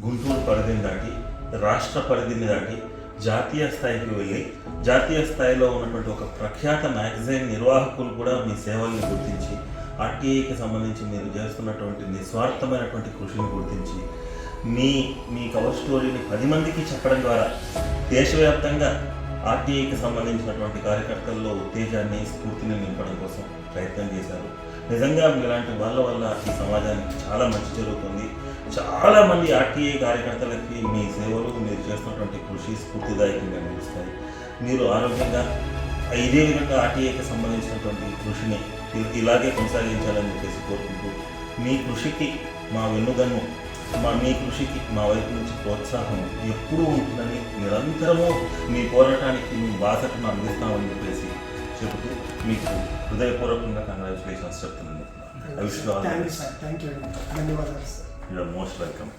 గుంటూరు పరిధిని దాటి రాష్ట్ర పరిధిని దాటి జాతీయ స్థాయికి వెళ్ళి జాతీయ స్థాయిలో ఉన్నటువంటి ఒక ప్రఖ్యాత మ్యాగజైన్ నిర్వాహకులు కూడా మీ సేవల్ని గుర్తించి ఆర్టీఐకి సంబంధించి మీరు చేస్తున్నటువంటి నిస్వార్థమైనటువంటి కృషిని గుర్తించి మీ కవర్ స్టోరీని 10 మందికి చెప్పడం ద్వారా దేశవ్యాప్తంగా ఆర్టీఐకి సంబంధించినటువంటి కార్యకర్తల్లో ఉత్తేజాన్ని స్ఫూర్తిని నింపడం కోసం ప్రయత్నం చేశారు. నిజంగా ఇలాంటి వాళ్ళ వల్ల ఈ సమాజానికి చాలా మంచి జరుగుతుంది. చాలామంది ఆర్టీఐ కార్యకర్తలకి మీ సేవలు మీరు చేస్తున్నటువంటి కృషి స్ఫూర్తిదాయకంగా నిలుస్తాయి. మీరు ఆరోగ్యంగా ఇదే విధంగా ఆర్టీఐకి సంబంధించినటువంటి కృషిని ఇలాగే కొనసాగించాలని చెప్పేసి కోరుకుంటూ మీ కృషికి మా వెన్నుదన్ను మీ కృషికి మా వైపు నుంచి ప్రోత్సాహం ఎప్పుడూ ఉంటుందని నిరంతరము మీ పోరాటానికి మీ బాధ్యతను అందిస్తామని చెప్పేసి చెబుతూ మీకు హృదయపూర్వకంగా కంగ్రాచులేషన్స్ చెప్తున్నాను. I wish you all the best. Thank you. ధన్యవాదాలు sir. You are most welcome.